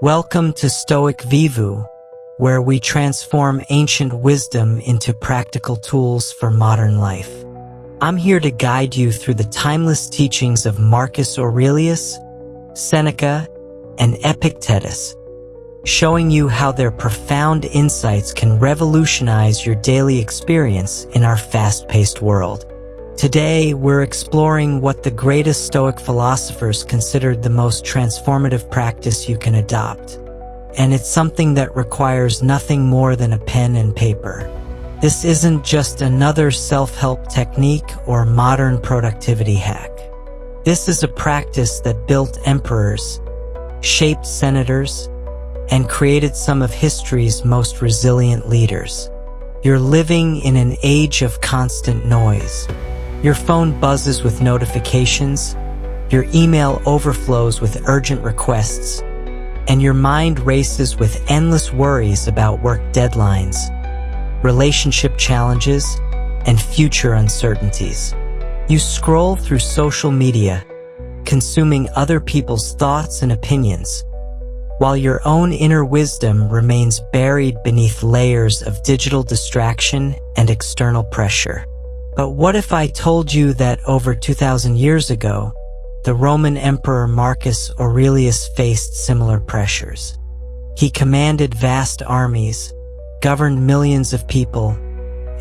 Welcome to Stoic Vivu, where we transform ancient wisdom into practical tools for modern life. I'm here to guide you through the timeless teachings of Marcus Aurelius, Seneca, and Epictetus, showing you how their profound insights can revolutionize your daily experience in our fast-paced world. Today, we're exploring what the greatest Stoic philosophers considered the most transformative practice you can adopt. And it's something that requires nothing more than a pen and paper. This isn't just another self-help technique or modern productivity hack. This is a practice that built emperors, shaped senators, and created some of history's most resilient leaders. You're living in an age of constant noise. Your phone buzzes with notifications, your email overflows with urgent requests, and your mind races with endless worries about work deadlines, relationship challenges, and future uncertainties. You scroll through social media, consuming other people's thoughts and opinions, while your own inner wisdom remains buried beneath layers of digital distraction and external pressure. But what if I told you that over 2,000 years ago, the Roman Emperor Marcus Aurelius faced similar pressures? He commanded vast armies, governed millions of people,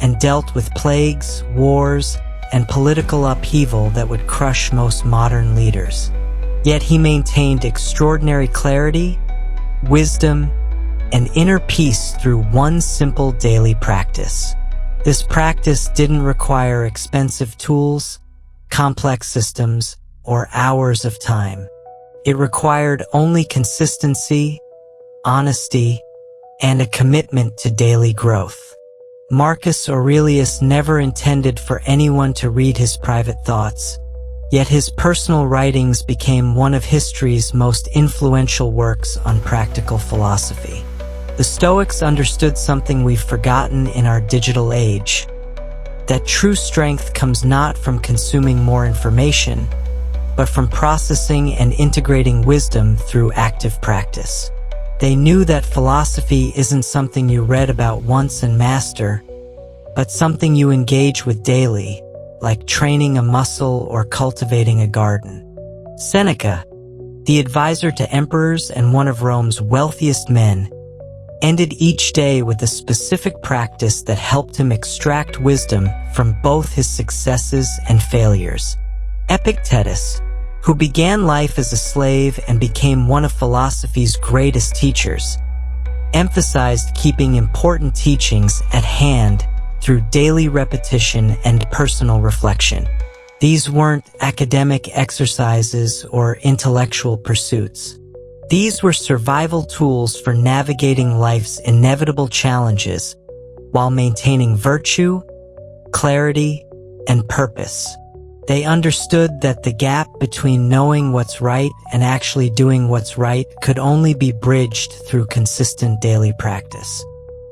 and dealt with plagues, wars, and political upheaval that would crush most modern leaders. Yet he maintained extraordinary clarity, wisdom, and inner peace through one simple daily practice. This practice didn't require expensive tools, complex systems, or hours of time. It required only consistency, honesty, and a commitment to daily growth. Marcus Aurelius never intended for anyone to read his private thoughts, yet his personal writings became one of history's most influential works on practical philosophy. The Stoics understood something we've forgotten in our digital age, that true strength comes not from consuming more information, but from processing and integrating wisdom through active practice. They knew that philosophy isn't something you read about once and master, but something you engage with daily, like training a muscle or cultivating a garden. Seneca, the advisor to emperors and one of Rome's wealthiest men, ended each day with a specific practice that helped him extract wisdom from both his successes and failures. Epictetus, who began life as a slave and became one of philosophy's greatest teachers, emphasized keeping important teachings at hand through daily repetition and personal reflection. These weren't academic exercises or intellectual pursuits. These were survival tools for navigating life's inevitable challenges while maintaining virtue, clarity, and purpose. They understood that the gap between knowing what's right and actually doing what's right could only be bridged through consistent daily practice.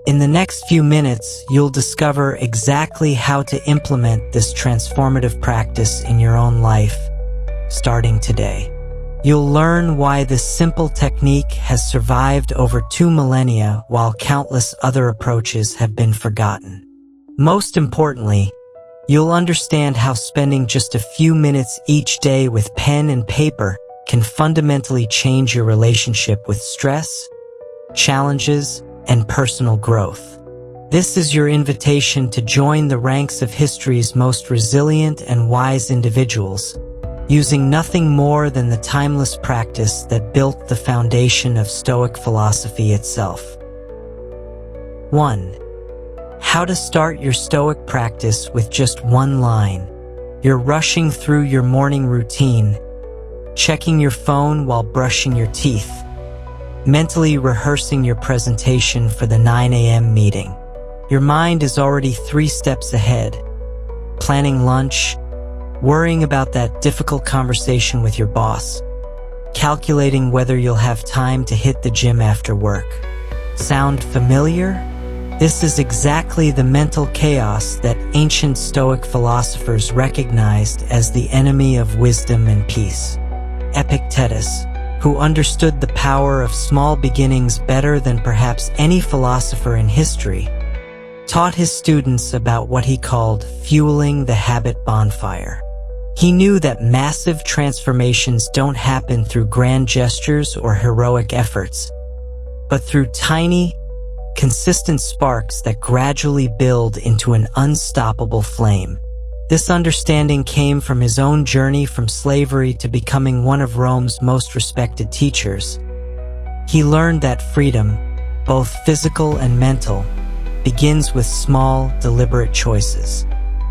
In the next few minutes, you'll discover exactly how to implement this transformative practice in your own life, starting today. You'll learn why this simple technique has survived over 2 millennia while countless other approaches have been forgotten. Most importantly, you'll understand how spending just a few minutes each day with pen and paper can fundamentally change your relationship with stress, challenges, and personal growth. This is your invitation to join the ranks of history's most resilient and wise individuals, using nothing more than the timeless practice that built the foundation of Stoic philosophy itself. 1. How to start your Stoic practice with just one line. You're rushing through your morning routine, checking your phone while brushing your teeth, mentally rehearsing your presentation for the 9 a.m. meeting. Your mind is already 3 steps ahead, planning lunch, worrying about that difficult conversation with your boss, calculating whether you'll have time to hit the gym after work. Sound familiar? This is exactly the mental chaos that ancient Stoic philosophers recognized as the enemy of wisdom and peace. Epictetus, who understood the power of small beginnings better than perhaps any philosopher in history, taught his students about what he called fueling the habit bonfire. He knew that massive transformations don't happen through grand gestures or heroic efforts, but through tiny, consistent sparks that gradually build into an unstoppable flame. This understanding came from his own journey from slavery to becoming one of Rome's most respected teachers. He learned that freedom, both physical and mental, begins with small, deliberate choices.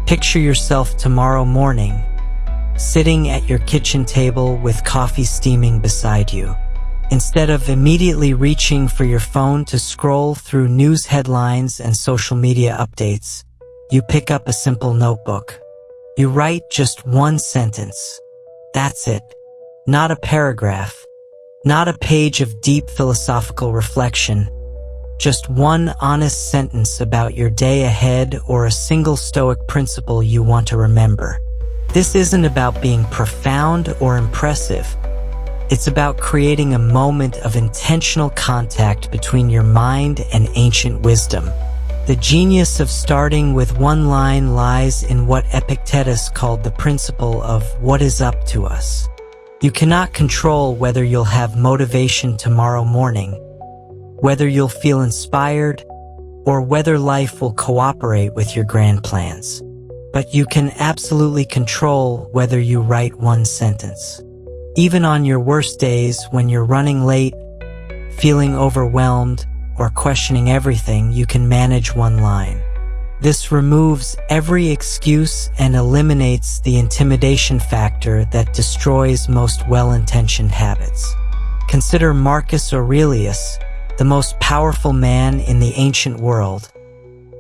Picture yourself tomorrow morning, sitting at your kitchen table with coffee steaming beside you. Instead of immediately reaching for your phone to scroll through news headlines and social media updates, you pick up a simple notebook. You write just one sentence. That's it. Not a paragraph. Not a page of deep philosophical reflection. Just one honest sentence about your day ahead or a single Stoic principle you want to remember. This isn't about being profound or impressive. It's about creating a moment of intentional contact between your mind and ancient wisdom. The genius of starting with one line lies in what Epictetus called the principle of what is up to us. You cannot control whether you'll have motivation tomorrow morning, whether you'll feel inspired, or whether life will cooperate with your grand plans. But you can absolutely control whether you write one sentence. Even on your worst days, when you're running late, feeling overwhelmed, or questioning everything, you can manage one line. This removes every excuse and eliminates the intimidation factor that destroys most well-intentioned habits. Consider Marcus Aurelius, the most powerful man in the ancient world,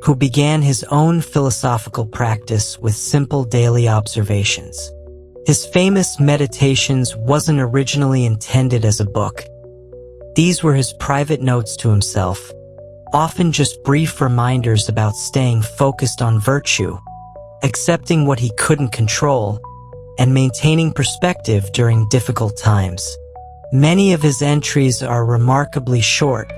who began his own philosophical practice with simple daily observations. His famous Meditations wasn't originally intended as a book. These were his private notes to himself, often just brief reminders about staying focused on virtue, accepting what he couldn't control, and maintaining perspective during difficult times. Many of his entries are remarkably short,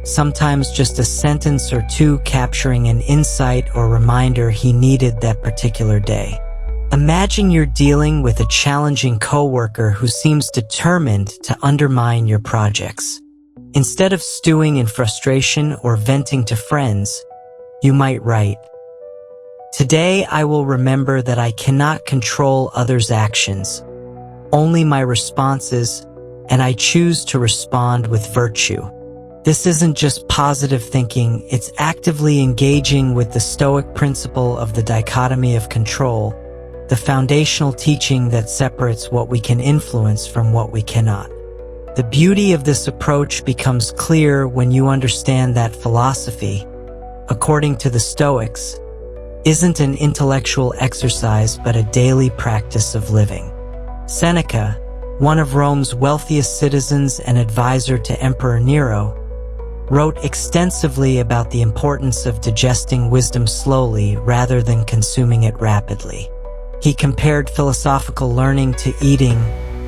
sometimes just a sentence or two capturing an insight or reminder he needed that particular day. Imagine you're dealing with a challenging coworker who seems determined to undermine your projects. Instead of stewing in frustration or venting to friends, you might write, "Today I will remember that I cannot control others' actions, only my responses, and I choose to respond with virtue." This isn't just positive thinking, it's actively engaging with the Stoic principle of the dichotomy of control, the foundational teaching that separates what we can influence from what we cannot. The beauty of this approach becomes clear when you understand that philosophy, according to the Stoics, isn't an intellectual exercise but a daily practice of living. Seneca, one of Rome's wealthiest citizens and advisor to Emperor Nero, wrote extensively about the importance of digesting wisdom slowly rather than consuming it rapidly. He compared philosophical learning to eating.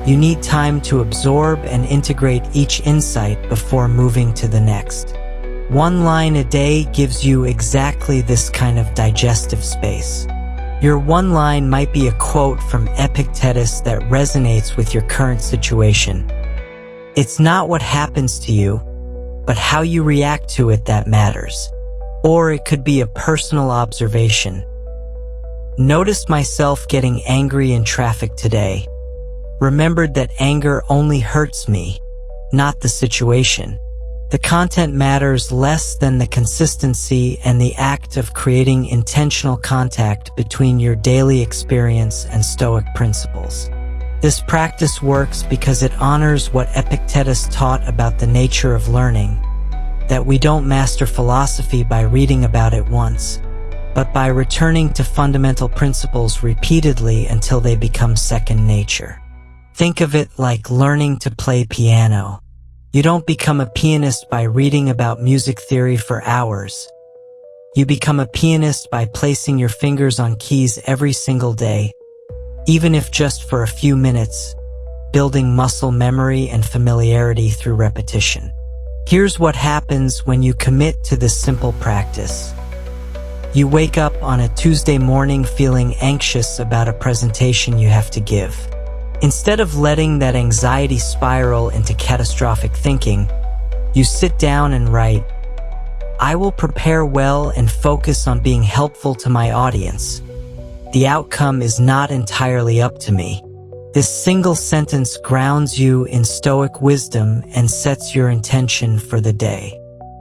You need time to absorb and integrate each insight before moving to the next. One line a day gives you exactly this kind of digestive space. Your one line might be a quote from Epictetus that resonates with your current situation. It's not what happens to you, but how you react to it that matters. Or it could be a personal observation. Noticed myself getting angry in traffic today. Remembered that anger only hurts me, not the situation. The content matters less than the consistency and the act of creating intentional contact between your daily experience and Stoic principles. This practice works because it honors what Epictetus taught about the nature of learning, that we don't master philosophy by reading about it once, but by returning to fundamental principles repeatedly until they become second nature. Think of it like learning to play piano. You don't become a pianist by reading about music theory for hours. You become a pianist by placing your fingers on keys every single day, even if just for a few minutes. building muscle memory and familiarity through repetition. Here's what happens when you commit to this simple practice. You wake up on a Tuesday morning feeling anxious about a presentation you have to give. Instead of letting that anxiety spiral into catastrophic thinking, you sit down and write, "I will prepare well and focus on being helpful to my audience. The outcome is not entirely up to me." This single sentence grounds you in Stoic wisdom and sets your intention for the day.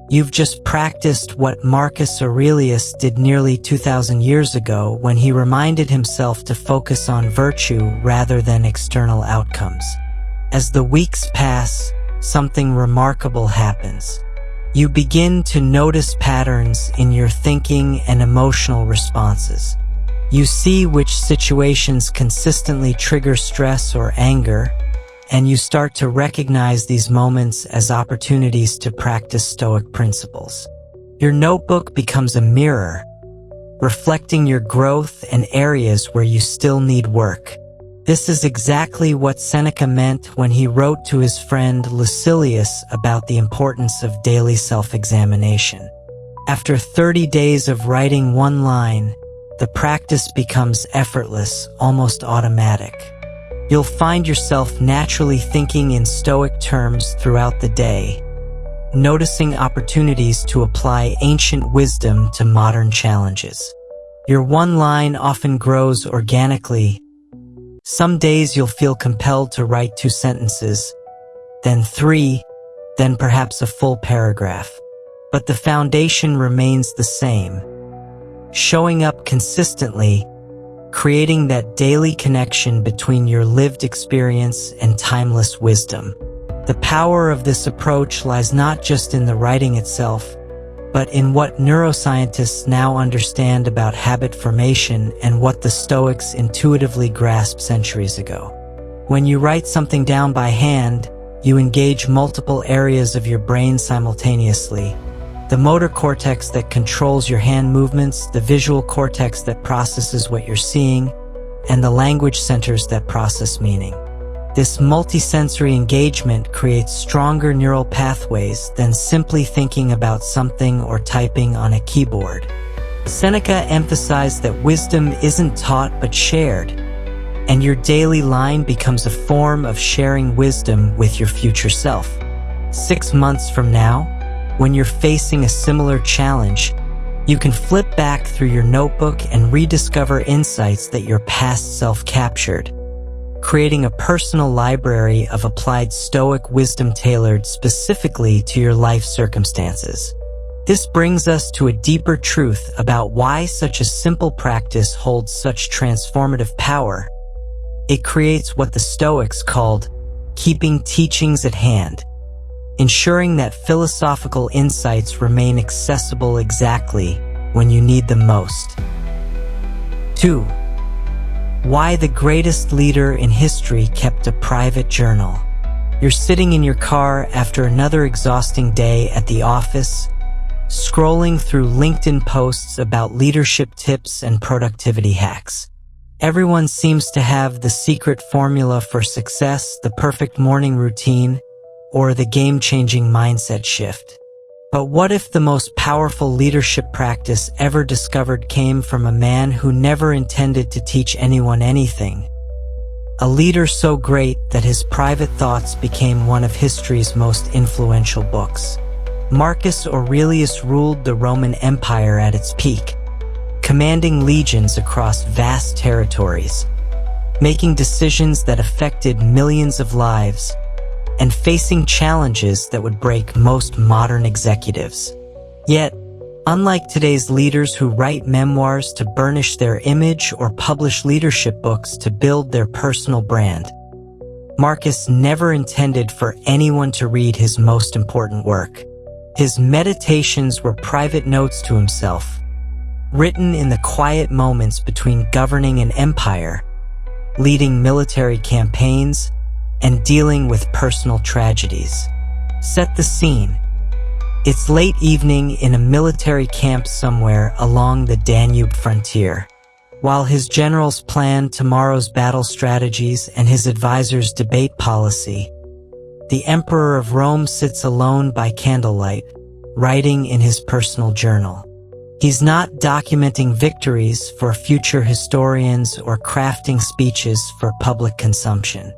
You've just practiced what Marcus Aurelius did nearly 2,000 years ago when he reminded himself to focus on virtue rather than external outcomes. As the weeks pass, something remarkable happens. You begin to notice patterns in your thinking and emotional responses. You see which situations consistently trigger stress or anger, and you start to recognize these moments as opportunities to practice Stoic principles. Your notebook becomes a mirror, reflecting your growth and areas where you still need work. This is exactly what Seneca meant when he wrote to his friend Lucilius about the importance of daily self-examination. After 30 days of writing one line, the practice becomes effortless, almost automatic. You'll find yourself naturally thinking in Stoic terms throughout the day, noticing opportunities to apply ancient wisdom to modern challenges. Your one line often grows organically. Some days you'll feel compelled to write 2 sentences, then 3, then perhaps a full paragraph. But the foundation remains the same. Showing up consistently, creating that daily connection between your lived experience and timeless wisdom. The power of this approach lies not just in the writing itself, but in what neuroscientists now understand about habit formation and what the Stoics intuitively grasped centuries ago. When you write something down by hand, you engage multiple areas of your brain simultaneously. The motor cortex that controls your hand movements, the visual cortex that processes what you're seeing, and the language centers that process meaning. This multisensory engagement creates stronger neural pathways than simply thinking about something or typing on a keyboard. Seneca emphasized that wisdom isn't taught but shared, and your daily line becomes a form of sharing wisdom with your future self. 6 months from now, when you're facing a similar challenge, you can flip back through your notebook and rediscover insights that your past self captured, creating a personal library of applied Stoic wisdom tailored specifically to your life circumstances. This brings us to a deeper truth about why such a simple practice holds such transformative power. It creates what the Stoics called keeping teachings at hand, ensuring that philosophical insights remain accessible exactly when you need them most. 2. Why the greatest leader in history kept a private journal. You're sitting in your car after another exhausting day at the office, scrolling through LinkedIn posts about leadership tips and productivity hacks. Everyone seems to have the secret formula for success, the perfect morning routine, or the game-changing mindset shift. But what if the most powerful leadership practice ever discovered came from a man who never intended to teach anyone anything? A leader so great that his private thoughts became one of history's most influential books. Marcus Aurelius ruled the Roman Empire at its peak, commanding legions across vast territories, making decisions that affected millions of lives, and facing challenges that would break most modern executives. Yet, unlike today's leaders who write memoirs to burnish their image or publish leadership books to build their personal brand, Marcus never intended for anyone to read his most important work. His meditations were private notes to himself, written in the quiet moments between governing an empire, leading military campaigns, and dealing with personal tragedies. Set the scene. It's late evening in a military camp somewhere along the Danube frontier. While his generals plan tomorrow's battle strategies and his advisors debate policy, the Emperor of Rome sits alone by candlelight, writing in his personal journal. He's not documenting victories for future historians or crafting speeches for public consumption.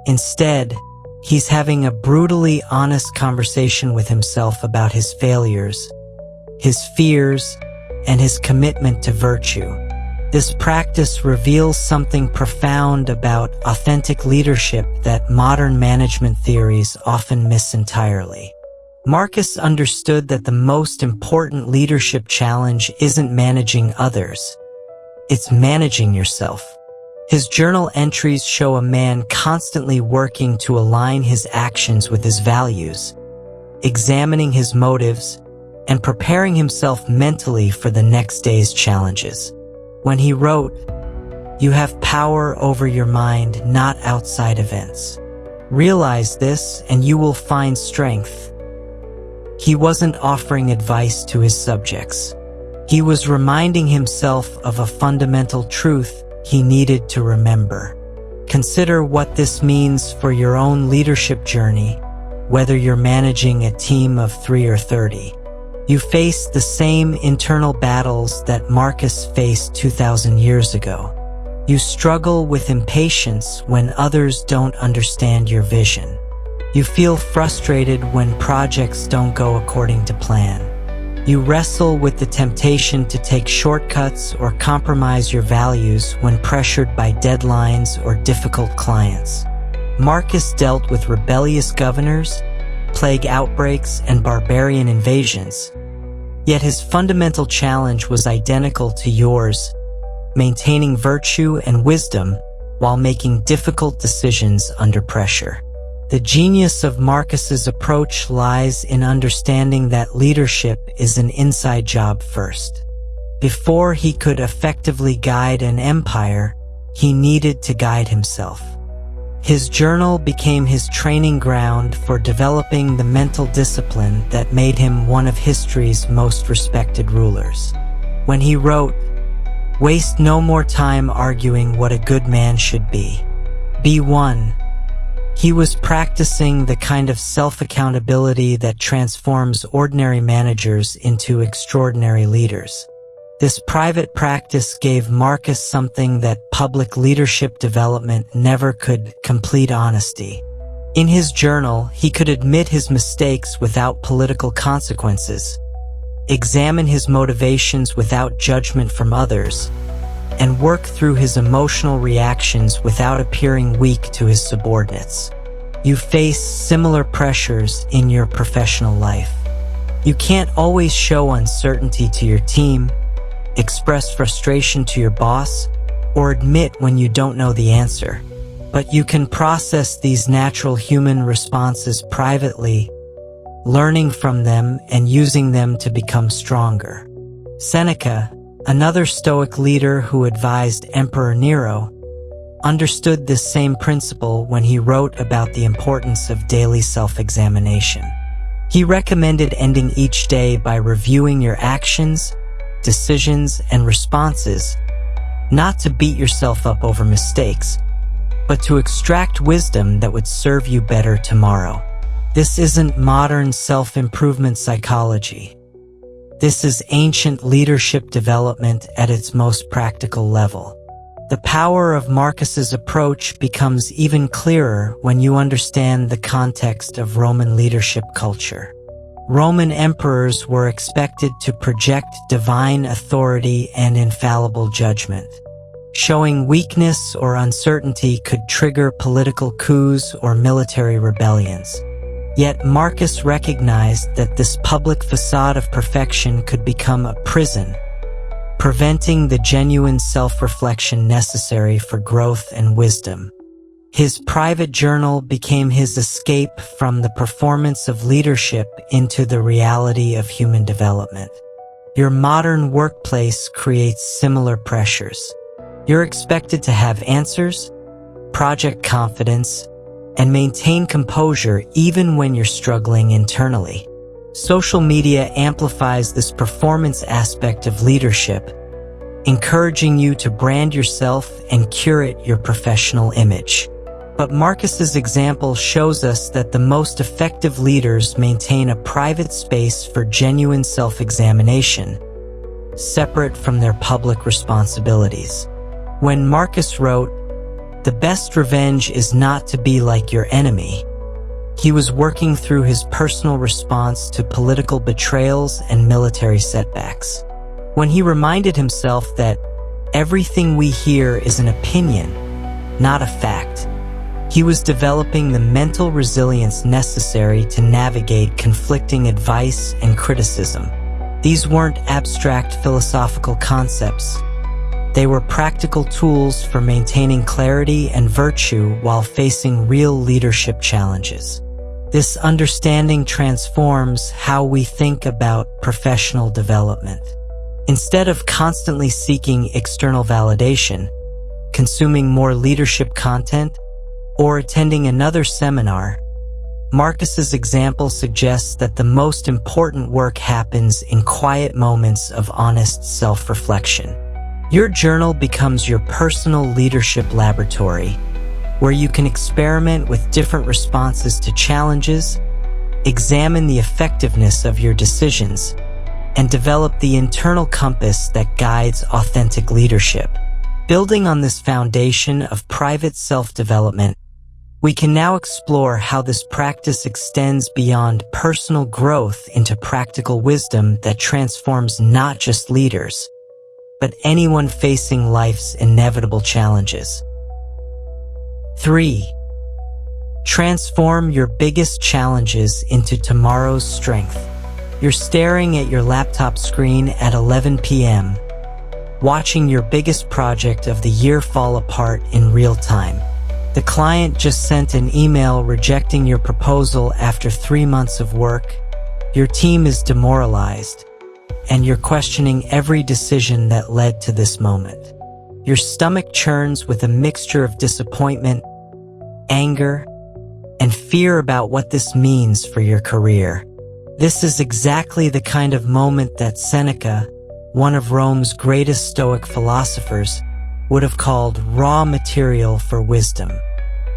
Instead, he's having a brutally honest conversation with himself about his failures, his fears, and his commitment to virtue. This practice reveals something profound about authentic leadership that modern management theories often miss entirely. Marcus understood that the most important leadership challenge isn't managing others, it's managing yourself. His journal entries show a man constantly working to align his actions with his values, examining his motives, and preparing himself mentally for the next day's challenges. When he wrote, "You have power over your mind, not outside events. Realize this and you will find strength," he wasn't offering advice to his subjects. He was reminding himself of a fundamental truth he needed to remember. Consider what this means for your own leadership journey, whether you're managing a team of 3 or 30. You face the same internal battles that Marcus faced 2,000 years ago. You struggle with impatience when others don't understand your vision. You feel frustrated when projects don't go according to plan. You wrestle with the temptation to take shortcuts or compromise your values when pressured by deadlines or difficult clients. Marcus dealt with rebellious governors, plague outbreaks, and barbarian invasions. Yet his fundamental challenge was identical to yours, maintaining virtue and wisdom while making difficult decisions under pressure. The genius of Marcus's approach lies in understanding that leadership is an inside job first. Before he could effectively guide an empire, he needed to guide himself. His journal became his training ground for developing the mental discipline that made him one of history's most respected rulers. When he wrote, "Waste no more time arguing what a good man should be. Be one," he was practicing the kind of self-accountability that transforms ordinary managers into extraordinary leaders. This private practice gave Marcus something that public leadership development never could: complete honesty. In his journal, he could admit his mistakes without political consequences, examine his motivations without judgment from others, and work through his emotional reactions without appearing weak to his subordinates. You face similar pressures in your professional life. You can't always show uncertainty to your team, express frustration to your boss, or admit when you don't know the answer. But you can process these natural human responses privately, learning from them and using them to become stronger. Seneca, another Stoic leader who advised Emperor Nero, understood this same principle when he wrote about the importance of daily self-examination. He recommended ending each day by reviewing your actions, decisions, and responses, not to beat yourself up over mistakes, but to extract wisdom that would serve you better tomorrow. This isn't modern self-improvement psychology. This is ancient leadership development at its most practical level. The power of Marcus's approach becomes even clearer when you understand the context of Roman leadership culture. Roman emperors were expected to project divine authority and infallible judgment. Showing weakness or uncertainty could trigger political coups or military rebellions. Yet Marcus recognized that this public facade of perfection could become a prison, preventing the genuine self-reflection necessary for growth and wisdom. His private journal became his escape from the performance of leadership into the reality of human development. Your modern workplace creates similar pressures. You're expected to have answers, project confidence, and maintain composure even when you're struggling internally. Social media amplifies this performance aspect of leadership, encouraging you to brand yourself and curate your professional image. But Marcus's example shows us that the most effective leaders maintain a private space for genuine self-examination, separate from their public responsibilities. When Marcus wrote, "The best revenge is not to be like your enemy," he was working through his personal response to political betrayals and military setbacks. When he reminded himself that everything we hear is an opinion, not a fact, he was developing the mental resilience necessary to navigate conflicting advice and criticism. These weren't abstract philosophical concepts. They were practical tools for maintaining clarity and virtue while facing real leadership challenges. This understanding transforms how we think about professional development. Instead of constantly seeking external validation, consuming more leadership content, or attending another seminar, Marcus's example suggests that the most important work happens in quiet moments of honest self-reflection. Your journal becomes your personal leadership laboratory, where you can experiment with different responses to challenges, examine the effectiveness of your decisions, and develop the internal compass that guides authentic leadership. Building on this foundation of private self-development, we can now explore how this practice extends beyond personal growth into practical wisdom that transforms not just leaders, but anyone facing life's inevitable challenges. 3. Transform your biggest challenges into tomorrow's strength. You're staring at your laptop screen at 11 p.m., watching your biggest project of the year fall apart in real time. The client just sent an email rejecting your proposal after 3 months of work. Your team is demoralized, and you're questioning every decision that led to this moment. Your stomach churns with a mixture of disappointment, anger, and fear about what this means for your career. This is exactly the kind of moment that Seneca, one of Rome's greatest Stoic philosophers, would have called raw material for wisdom.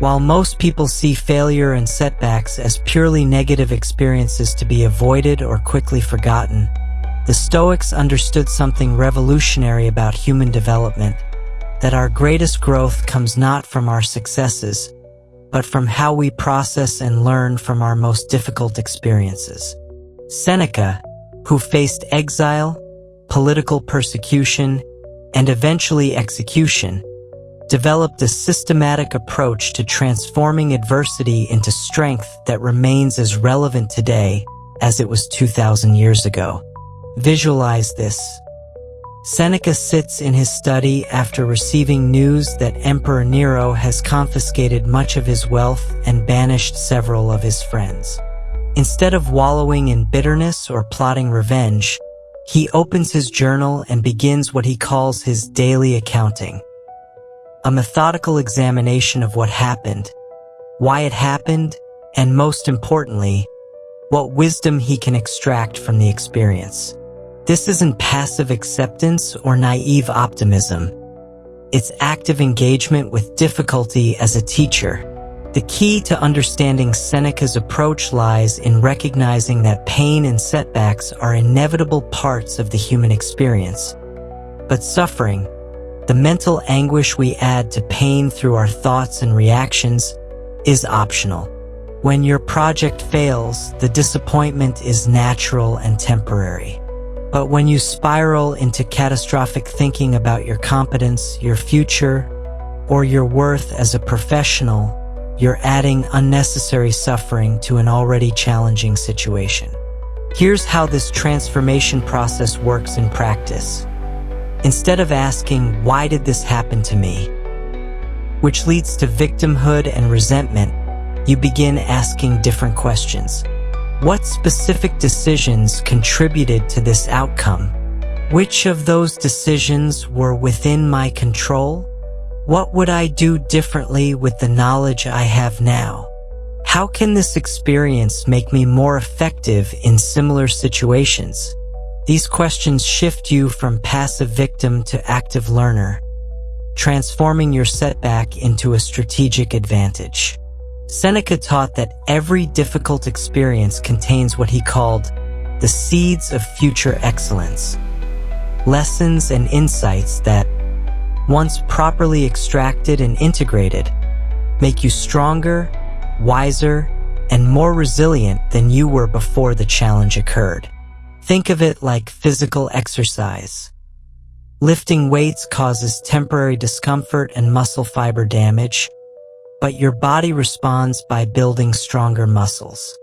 While most people see failure and setbacks as purely negative experiences to be avoided or quickly forgotten, the Stoics understood something revolutionary about human development, that our greatest growth comes not from our successes, but from how we process and learn from our most difficult experiences. Seneca, who faced exile, political persecution, and eventually execution, developed a systematic approach to transforming adversity into strength that remains as relevant today as it was 2,000 years ago. Visualize this. Seneca sits in his study after receiving news that Emperor Nero has confiscated much of his wealth and banished several of his friends. Instead of wallowing in bitterness or plotting revenge, he opens his journal and begins what he calls his daily accounting. A methodical examination of what happened, why it happened, and most importantly, what wisdom he can extract from the experience. This isn't passive acceptance or naive optimism. It's active engagement with difficulty as a teacher. The key to understanding Seneca's approach lies in recognizing that pain and setbacks are inevitable parts of the human experience. But suffering, the mental anguish we add to pain through our thoughts and reactions, is optional. When your project fails, the disappointment is natural and temporary. But when you spiral into catastrophic thinking about your competence, your future, or your worth as a professional, you're adding unnecessary suffering to an already challenging situation. Here's how this transformation process works in practice. Instead of asking, "Why did this happen to me?" which leads to victimhood and resentment, you begin asking different questions. What specific decisions contributed to this outcome? Which of those decisions were within my control? What would I do differently with the knowledge I have now? How can this experience make me more effective in similar situations? These questions shift you from passive victim to active learner, transforming your setback into a strategic advantage. Seneca taught that every difficult experience contains what he called the seeds of future excellence, lessons and insights that, once properly extracted and integrated, make you stronger, wiser, and more resilient than you were before the challenge occurred. Think of it like physical exercise. Lifting weights causes temporary discomfort and muscle fiber damage, but your body responds by building stronger muscles.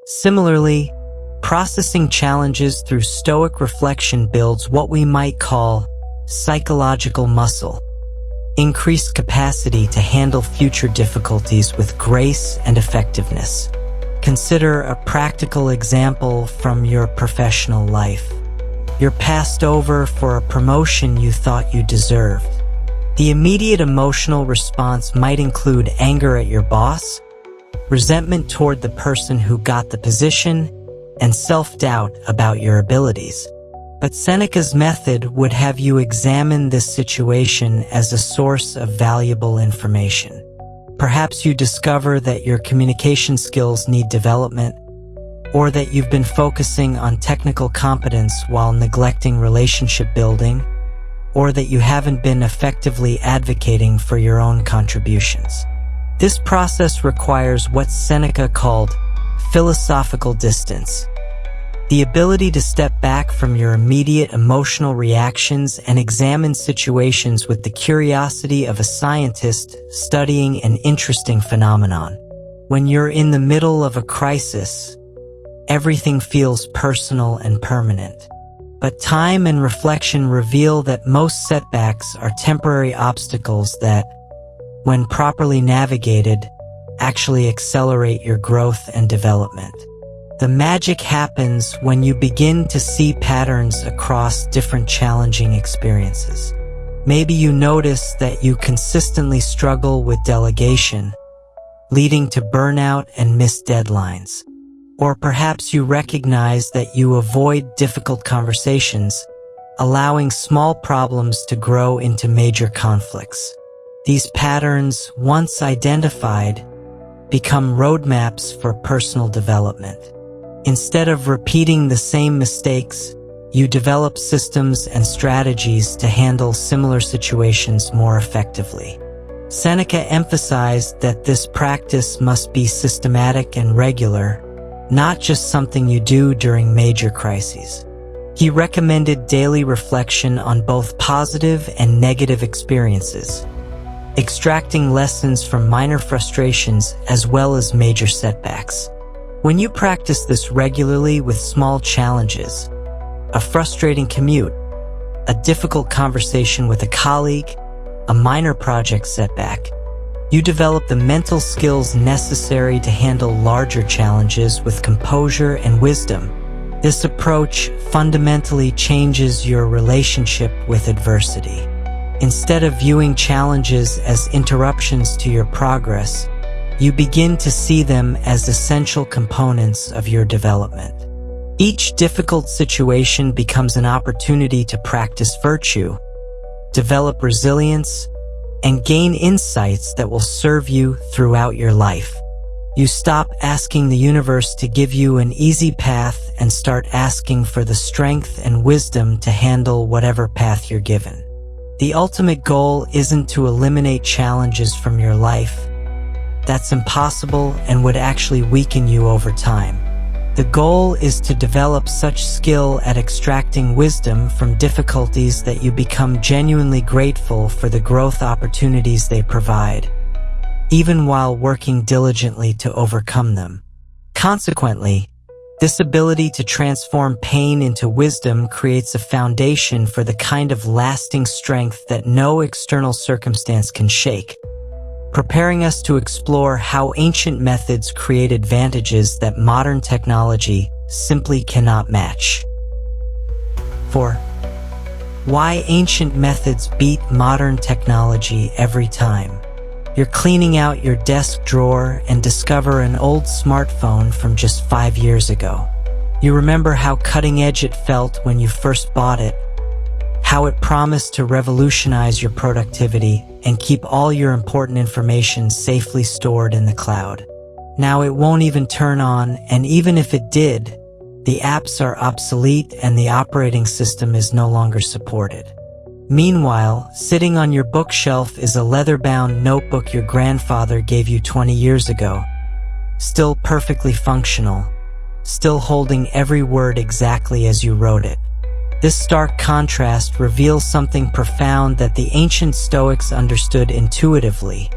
Similarly, processing challenges through Stoic reflection builds what we might call psychological muscle, increased capacity to handle future difficulties with grace and effectiveness. Consider a practical example from your professional life. You're passed over for a promotion you thought you deserved. The immediate emotional response might include anger at your boss, resentment toward the person who got the position, and self-doubt about your abilities. But Seneca's method would have you examine this situation as a source of valuable information. Perhaps you discover that your communication skills need development, or that you've been focusing on technical competence while neglecting relationship building, or that you haven't been effectively advocating for your own contributions. This process requires what Seneca called philosophical distance, the ability to step back from your immediate emotional reactions and examine situations with the curiosity of a scientist studying an interesting phenomenon. When you're in the middle of a crisis, everything feels personal and permanent. But time and reflection reveal that most setbacks are temporary obstacles that, when properly navigated, actually accelerate your growth and development. The magic happens when you begin to see patterns across different challenging experiences. Maybe you notice that you consistently struggle with delegation, leading to burnout and missed deadlines. Or perhaps you recognize that you avoid difficult conversations, allowing small problems to grow into major conflicts. These patterns, once identified, become roadmaps for personal development. Instead of repeating the same mistakes, you develop systems and strategies to handle similar situations more effectively. Seneca emphasized that this practice must be systematic and regular, not just something you do during major crises. He recommended daily reflection on both positive and negative experiences, extracting lessons from minor frustrations as well as major setbacks. When you practice this regularly with small challenges, a frustrating commute, a difficult conversation with a colleague, a minor project setback, you develop the mental skills necessary to handle larger challenges with composure and wisdom. This approach fundamentally changes your relationship with adversity. Instead of viewing challenges as interruptions to your progress, you begin to see them as essential components of your development. Each difficult situation becomes an opportunity to practice virtue, develop resilience, and gain insights that will serve you throughout your life. You stop asking the universe to give you an easy path and start asking for the strength and wisdom to handle whatever path you're given. The ultimate goal isn't to eliminate challenges from your life. That's impossible and would actually weaken you over time. The goal is to develop such skill at extracting wisdom from difficulties that you become genuinely grateful for the growth opportunities they provide, even while working diligently to overcome them. Consequently, this ability to transform pain into wisdom creates a foundation for the kind of lasting strength that no external circumstance can shake, preparing us to explore how ancient methods create advantages that modern technology simply cannot match. 4. Why ancient methods beat modern technology every time. You're cleaning out your desk drawer and discover an old smartphone from just 5 years ago. You remember how cutting-edge it felt when you first bought it, how it promised to revolutionize your productivity and keep all your important information safely stored in the cloud. Now it won't even turn on, and even if it did, the apps are obsolete and the operating system is no longer supported. Meanwhile, sitting on your bookshelf is a leather-bound notebook your grandfather gave you 20 years ago, still perfectly functional, still holding every word exactly as you wrote it. This stark contrast reveals something profound that the ancient Stoics understood intuitively,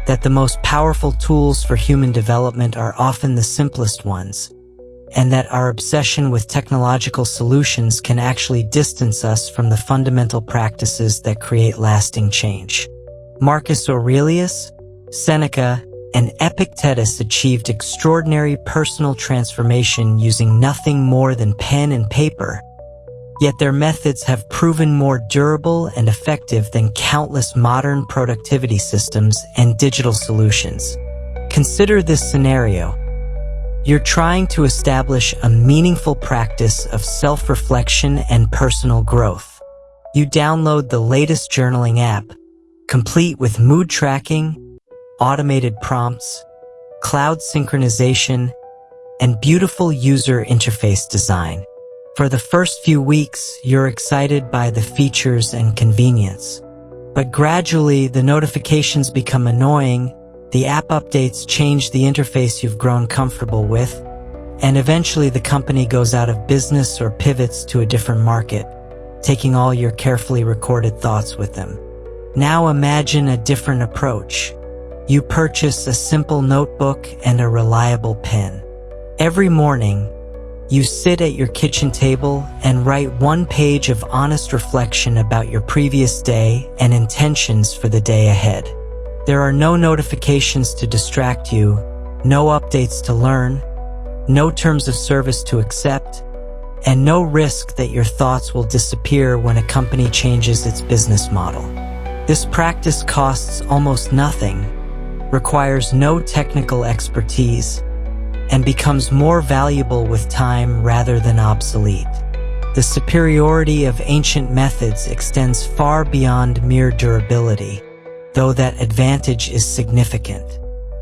that the most powerful tools for human development are often the simplest ones, and that our obsession with technological solutions can actually distance us from the fundamental practices that create lasting change. Marcus Aurelius, Seneca, and Epictetus achieved extraordinary personal transformation using nothing more than pen and paper, yet their methods have proven more durable and effective than countless modern productivity systems and digital solutions. Consider this scenario. You're trying to establish a meaningful practice of self-reflection and personal growth. You download the latest journaling app, complete with mood tracking, automated prompts, cloud synchronization, and beautiful user interface design. For the first few weeks, you're excited by the features and convenience. But gradually, the notifications become annoying, the app updates change the interface you've grown comfortable with, and eventually the company goes out of business or pivots to a different market, taking all your carefully recorded thoughts with them. Now imagine a different approach. You purchase a simple notebook and a reliable pen. Every morning, you sit at your kitchen table and write one page of honest reflection about your previous day and intentions for the day ahead. There are no notifications to distract you, no updates to learn, no terms of service to accept, and no risk that your thoughts will disappear when a company changes its business model. This practice costs almost nothing, requires no technical expertise, and becomes more valuable with time rather than obsolete. The superiority of ancient methods extends far beyond mere durability, though that advantage is significant.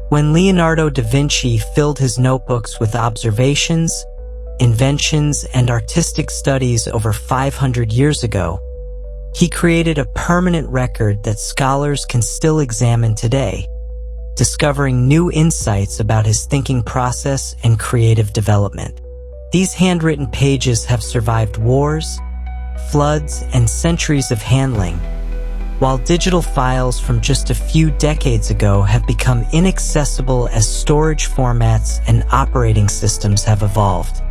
When Leonardo da Vinci filled his notebooks with observations, inventions, and artistic studies over 500 years ago, he created a permanent record that scholars can still examine today, discovering new insights about his thinking process and creative development. These handwritten pages have survived wars, floods, and centuries of handling, while digital files from just a few decades ago have become inaccessible as storage formats and operating systems have evolved.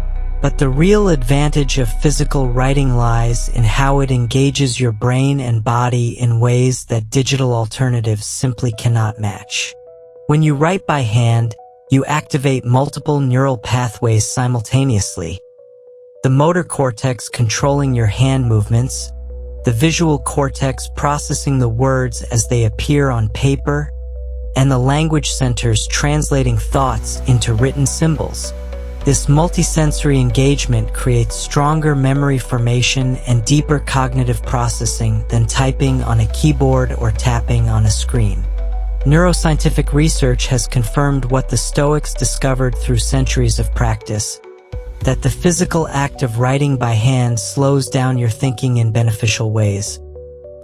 But the real advantage of physical writing lies in how it engages your brain and body in ways that digital alternatives simply cannot match. When you write by hand, you activate multiple neural pathways simultaneously. The motor cortex controlling your hand movements, the visual cortex processing the words as they appear on paper, and the language centers translating thoughts into written symbols. This multisensory engagement creates stronger memory formation and deeper cognitive processing than typing on a keyboard or tapping on a screen. Neuroscientific research has confirmed what the Stoics discovered through centuries of practice, that the physical act of writing by hand slows down your thinking in beneficial ways,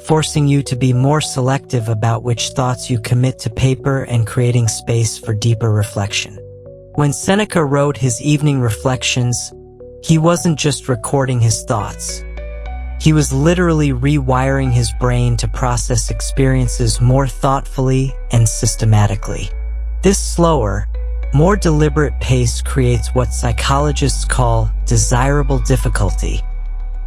forcing you to be more selective about which thoughts you commit to paper and creating space for deeper reflection. When Seneca wrote his evening reflections, he wasn't just recording his thoughts. He was literally rewiring his brain to process experiences more thoughtfully and systematically. This slower, more deliberate pace creates what psychologists call desirable difficulty,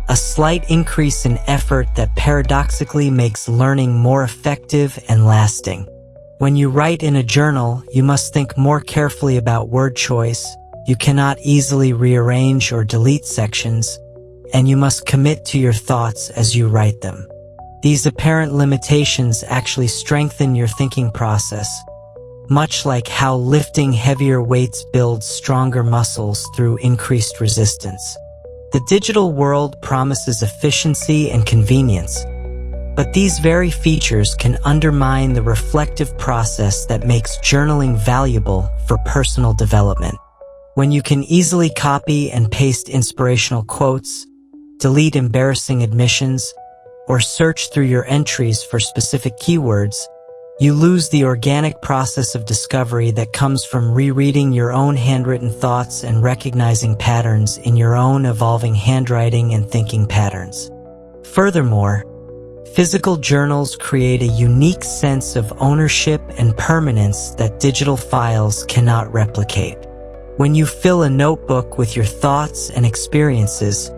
a slight increase in effort that paradoxically makes learning more effective and lasting. When you write in a journal, you must think more carefully about word choice, you cannot easily rearrange or delete sections, and you must commit to your thoughts as you write them. These apparent limitations actually strengthen your thinking process, much like how lifting heavier weights builds stronger muscles through increased resistance. The digital world promises efficiency and convenience, but these very features can undermine the reflective process that makes journaling valuable for personal development. When you can easily copy and paste inspirational quotes, delete embarrassing admissions, or search through your entries for specific keywords, you lose the organic process of discovery that comes from rereading your own handwritten thoughts and recognizing patterns in your own evolving handwriting and thinking patterns. Furthermore, physical journals create a unique sense of ownership and permanence that digital files cannot replicate. When you fill a notebook with your thoughts and experiences,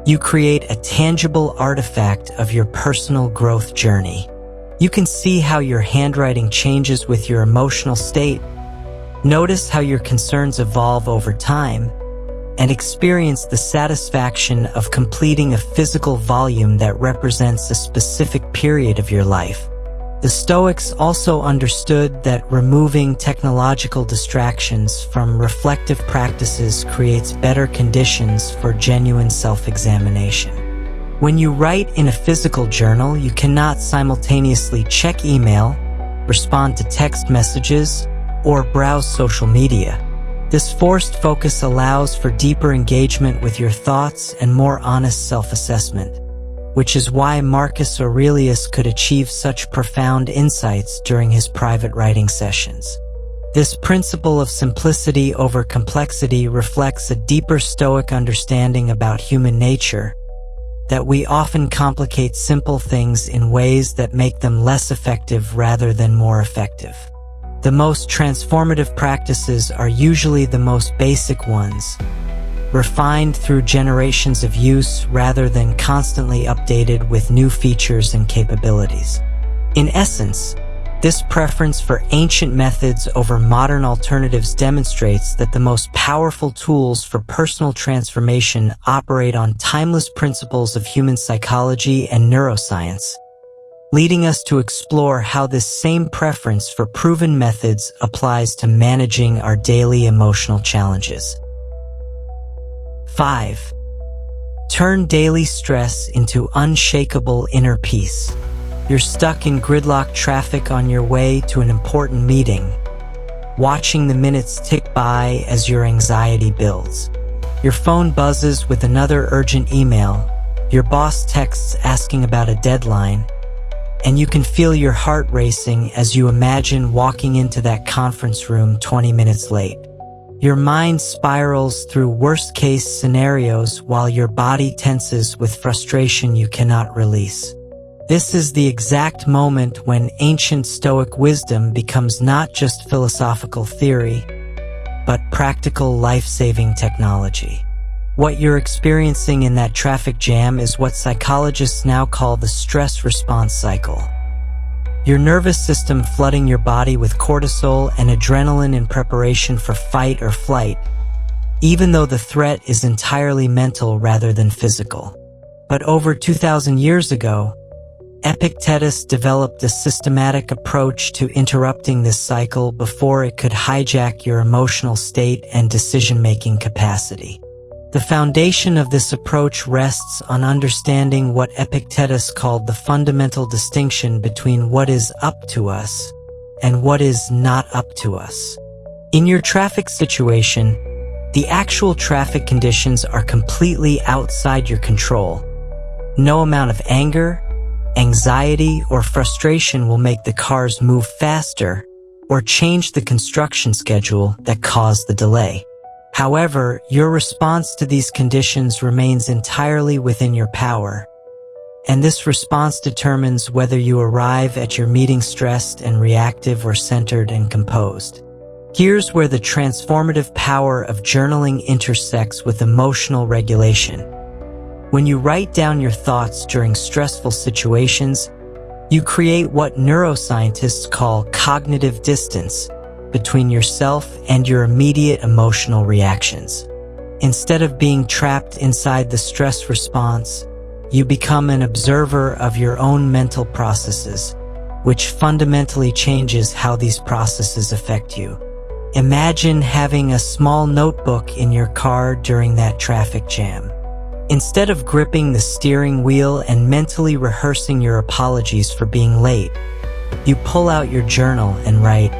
you create a tangible artifact of your personal growth journey. You can see how your handwriting changes with your emotional state, notice how your concerns evolve over time, and experience the satisfaction of completing a physical volume that represents a specific period of your life. The Stoics also understood that removing technological distractions from reflective practices creates better conditions for genuine self-examination. When you write in a physical journal, you cannot simultaneously check email, respond to text messages, or browse social media. This forced focus allows for deeper engagement with your thoughts and more honest self-assessment, which is why Marcus Aurelius could achieve such profound insights during his private writing sessions. This principle of simplicity over complexity reflects a deeper Stoic understanding about human nature, that we often complicate simple things in ways that make them less effective rather than more effective. The most transformative practices are usually the most basic ones, refined through generations of use rather than constantly updated with new features and capabilities. In essence, this preference for ancient methods over modern alternatives demonstrates that the most powerful tools for personal transformation operate on timeless principles of human psychology and neuroscience, leading us to explore how this same preference for proven methods applies to managing our daily emotional challenges. 5. Turn daily stress into unshakable inner peace. You're stuck in gridlock traffic on your way to an important meeting, watching the minutes tick by as your anxiety builds. Your phone buzzes with another urgent email, your boss texts asking about a deadline, and you can feel your heart racing as you imagine walking into that conference room 20 minutes late. Your mind spirals through worst-case scenarios while your body tenses with frustration you cannot release. This is the exact moment when ancient Stoic wisdom becomes not just philosophical theory, but practical life-saving technology. What you're experiencing in that traffic jam is what psychologists now call the stress response cycle. Your nervous system flooding your body with cortisol and adrenaline in preparation for fight or flight, even though the threat is entirely mental rather than physical. But over 2,000 years ago, Epictetus developed a systematic approach to interrupting this cycle before it could hijack your emotional state and decision-making capacity. The foundation of this approach rests on understanding what Epictetus called the fundamental distinction between what is up to us and what is not up to us. In your traffic situation, the actual traffic conditions are completely outside your control. No amount of anger, anxiety, or frustration will make the cars move faster or change the construction schedule that caused the delay. However, your response to these conditions remains entirely within your power, and this response determines whether you arrive at your meeting stressed and reactive or centered and composed. Here's where the transformative power of journaling intersects with emotional regulation. When you write down your thoughts during stressful situations, you create what neuroscientists call cognitive distance between yourself and your immediate emotional reactions. Instead of being trapped inside the stress response, you become an observer of your own mental processes, which fundamentally changes how these processes affect you. Imagine having a small notebook in your car during that traffic jam. Instead of gripping the steering wheel and mentally rehearsing your apologies for being late, you pull out your journal and write,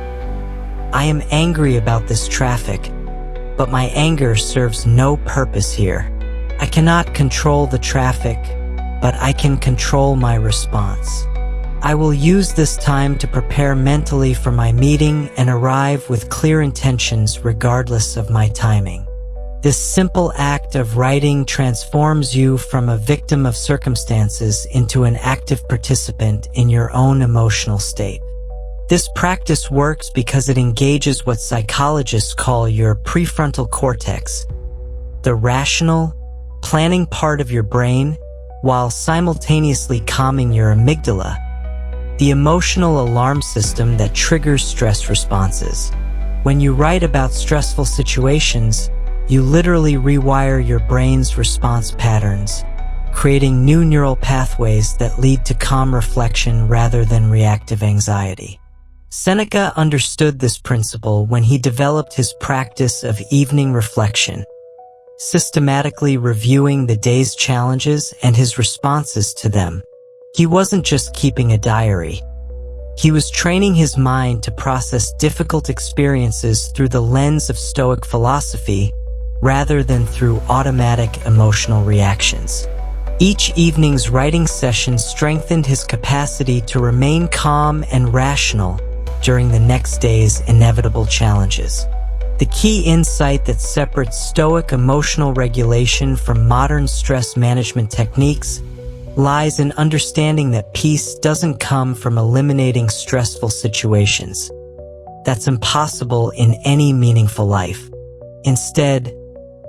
"I am angry about this traffic, but my anger serves no purpose here. I cannot control the traffic, but I can control my response. I will use this time to prepare mentally for my meeting and arrive with clear intentions regardless of my timing." This simple act of writing transforms you from a victim of circumstances into an active participant in your own emotional state. This practice works because it engages what psychologists call your prefrontal cortex, the rational, planning part of your brain, while simultaneously calming your amygdala, the emotional alarm system that triggers stress responses. When you write about stressful situations, you literally rewire your brain's response patterns, creating new neural pathways that lead to calm reflection rather than reactive anxiety. Seneca understood this principle when he developed his practice of evening reflection, systematically reviewing the day's challenges and his responses to them. He wasn't just keeping a diary. He was training his mind to process difficult experiences through the lens of Stoic philosophy rather than through automatic emotional reactions. Each evening's writing session strengthened his capacity to remain calm and rational during the next day's inevitable challenges. The key insight that separates Stoic emotional regulation from modern stress management techniques lies in understanding that peace doesn't come from eliminating stressful situations. That's impossible in any meaningful life. Instead,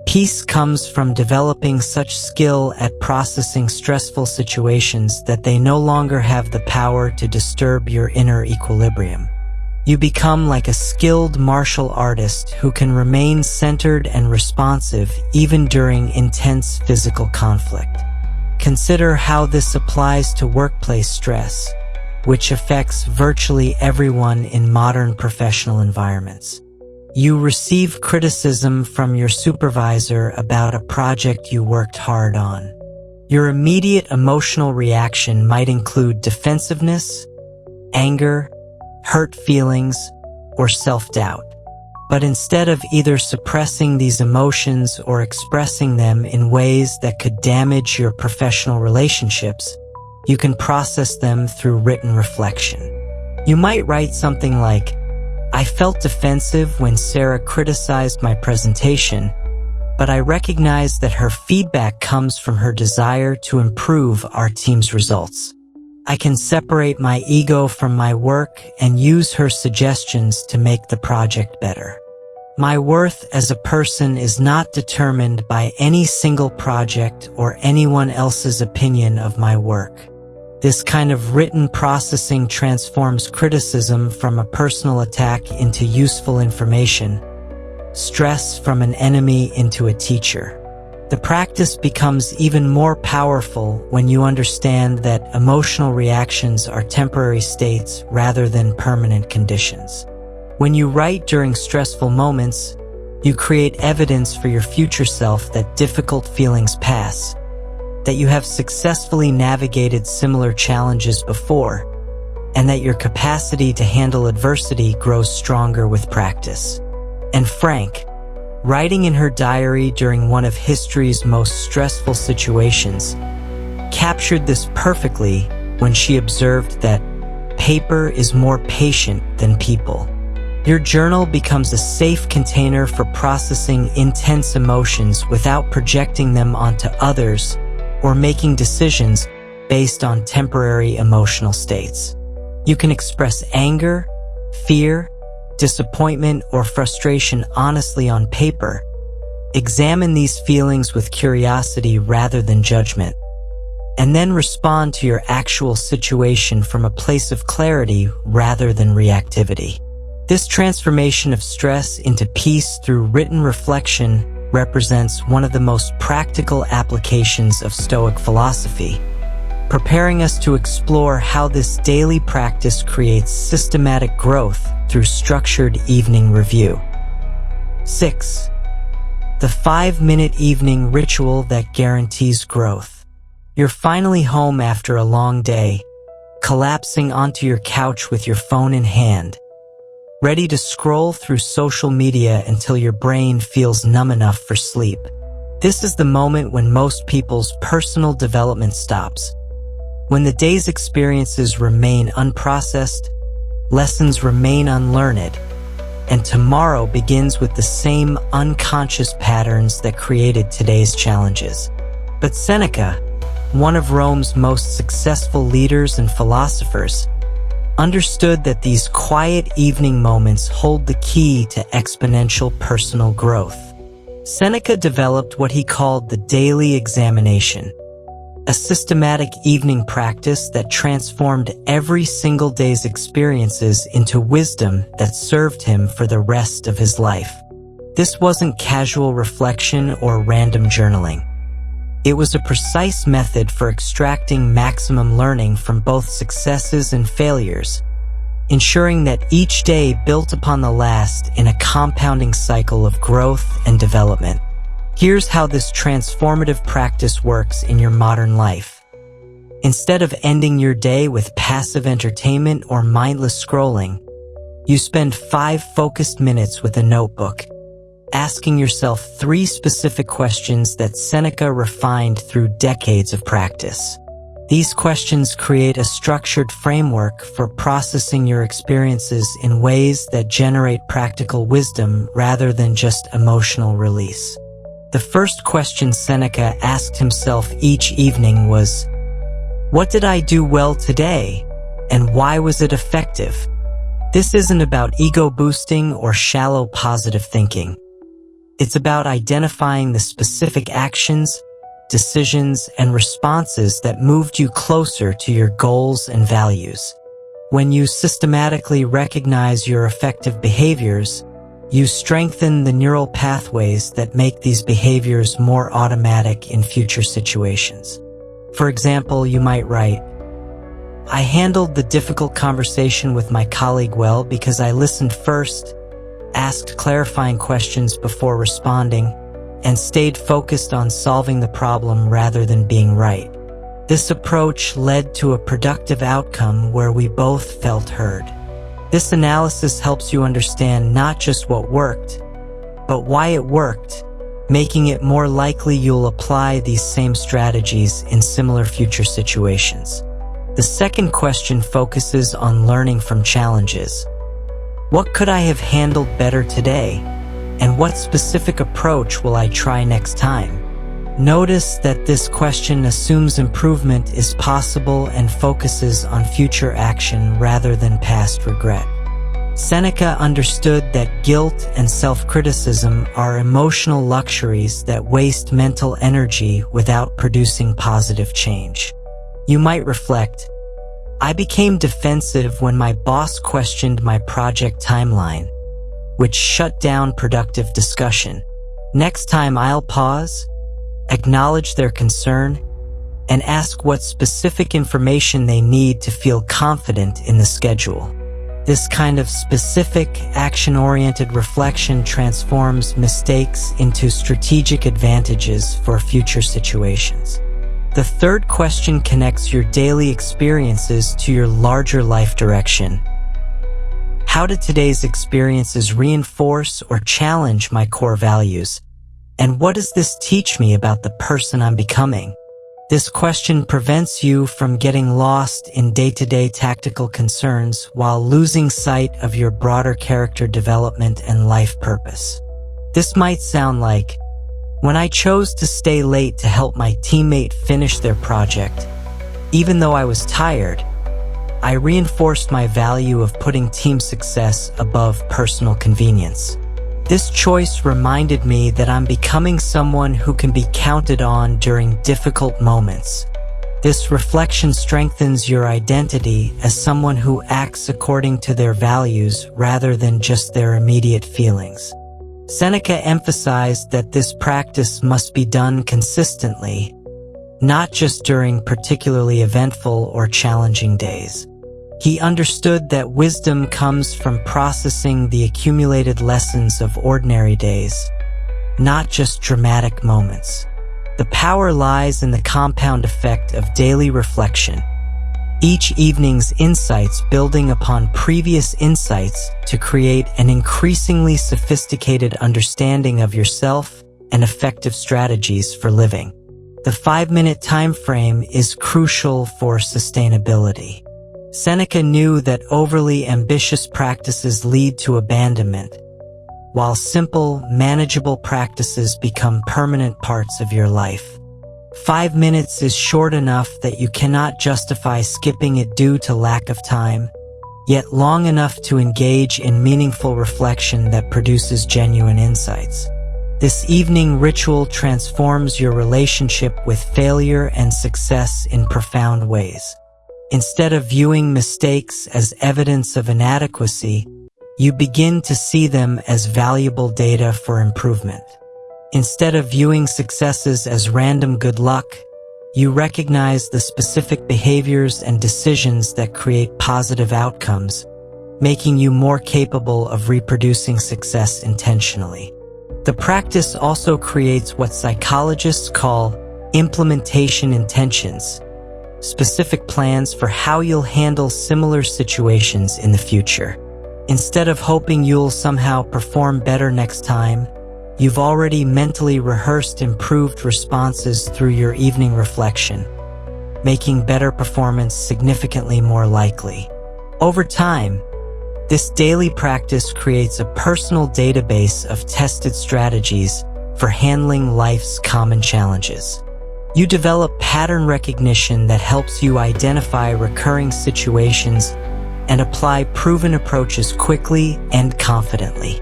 peace comes from developing such skill at processing stressful situations that they no longer have the power to disturb your inner equilibrium. You become like a skilled martial artist who can remain centered and responsive even during intense physical conflict. Consider how this applies to workplace stress, which affects virtually everyone in modern professional environments. You receive criticism from your supervisor about a project you worked hard on. Your immediate emotional reaction might include defensiveness, anger, hurt feelings, or self-doubt. But instead of either suppressing these emotions or expressing them in ways that could damage your professional relationships, you can process them through written reflection. You might write something like, "I felt defensive when Sarah criticized my presentation, but I recognize that her feedback comes from her desire to improve our team's results. I can separate my ego from my work and use her suggestions to make the project better. My worth as a person is not determined by any single project or anyone else's opinion of my work." This kind of written processing transforms criticism from a personal attack into useful information, stress from an enemy into a teacher. The practice becomes even more powerful when you understand that emotional reactions are temporary states rather than permanent conditions. When you write during stressful moments, you create evidence for your future self that difficult feelings pass, that you have successfully navigated similar challenges before, and that your capacity to handle adversity grows stronger with practice. And Frank, writing in her diary during one of history's most stressful situations, captured this perfectly when she observed that paper is more patient than people. Your journal becomes a safe container for processing intense emotions without projecting them onto others or making decisions based on temporary emotional states. You can express anger, fear, disappointment, or frustration honestly on paper. Examine these feelings with curiosity rather than judgment, and then respond to your actual situation from a place of clarity rather than reactivity. This transformation of stress into peace through written reflection represents one of the most practical applications of Stoic philosophy, preparing us to explore how this daily practice creates systematic growth through structured evening review. 6. The 5-minute evening ritual that guarantees growth. You're finally home after a long day, collapsing onto your couch with your phone in hand, ready to scroll through social media until your brain feels numb enough for sleep. This is the moment when most people's personal development stops. When the day's experiences remain unprocessed, lessons remain unlearned, and tomorrow begins with the same unconscious patterns that created today's challenges. But Seneca, one of Rome's most successful leaders and philosophers, understood that these quiet evening moments hold the key to exponential personal growth. Seneca developed what he called the daily examination, a systematic evening practice that transformed every single day's experiences into wisdom that served him for the rest of his life. This wasn't casual reflection or random journaling. It was a precise method for extracting maximum learning from both successes and failures, ensuring that each day built upon the last in a compounding cycle of growth and development. Here's how this transformative practice works in your modern life. Instead of ending your day with passive entertainment or mindless scrolling, you spend 5 focused minutes with a notebook, asking yourself 3 specific questions that Seneca refined through decades of practice. These questions create a structured framework for processing your experiences in ways that generate practical wisdom rather than just emotional release. The first question Seneca asked himself each evening was, "What did I do well today, and why was it effective?" This isn't about ego boosting or shallow positive thinking. It's about identifying the specific actions, decisions, and responses that moved you closer to your goals and values. When you systematically recognize your effective behaviors, you strengthen the neural pathways that make these behaviors more automatic in future situations. For example, you might write, "I handled the difficult conversation with my colleague well because I listened first, asked clarifying questions before responding, and stayed focused on solving the problem rather than being right. This approach led to a productive outcome where we both felt heard." This analysis helps you understand not just what worked, but why it worked, making it more likely you'll apply these same strategies in similar future situations. The second question focuses on learning from challenges. What could I have handled better today? And what specific approach will I try next time? Notice that this question assumes improvement is possible and focuses on future action rather than past regret. Seneca understood that guilt and self-criticism are emotional luxuries that waste mental energy without producing positive change. You might reflect, "I became defensive when my boss questioned my project timeline, which shut down productive discussion. Next time I'll pause, acknowledge their concern, and ask what specific information they need to feel confident in the schedule." This kind of specific, action-oriented reflection transforms mistakes into strategic advantages for future situations. The third question connects your daily experiences to your larger life direction. How did today's experiences reinforce or challenge my core values? And what does this teach me about the person I'm becoming? This question prevents you from getting lost in day-to-day tactical concerns while losing sight of your broader character development and life purpose. This might sound like, when I chose to stay late to help my teammate finish their project, even though I was tired, I reinforced my value of putting team success above personal convenience. This choice reminded me that I'm becoming someone who can be counted on during difficult moments. This reflection strengthens your identity as someone who acts according to their values rather than just their immediate feelings. Seneca emphasized that this practice must be done consistently, not just during particularly eventful or challenging days. He understood that wisdom comes from processing the accumulated lessons of ordinary days, not just dramatic moments. The power lies in the compound effect of daily reflection, each evening's insights building upon previous insights to create an increasingly sophisticated understanding of yourself and effective strategies for living. The 5-minute time frame is crucial for sustainability. Seneca knew that overly ambitious practices lead to abandonment, while simple, manageable practices become permanent parts of your life. 5 minutes is short enough that you cannot justify skipping it due to lack of time, yet long enough to engage in meaningful reflection that produces genuine insights. This evening ritual transforms your relationship with failure and success in profound ways. Instead of viewing mistakes as evidence of inadequacy, you begin to see them as valuable data for improvement. Instead of viewing successes as random good luck, you recognize the specific behaviors and decisions that create positive outcomes, making you more capable of reproducing success intentionally. The practice also creates what psychologists call implementation intentions, specific plans for how you'll handle similar situations in the future. Instead of hoping you'll somehow perform better next time, you've already mentally rehearsed improved responses through your evening reflection, making better performance significantly more likely. Over time, this daily practice creates a personal database of tested strategies for handling life's common challenges. You develop pattern recognition that helps you identify recurring situations and apply proven approaches quickly and confidently.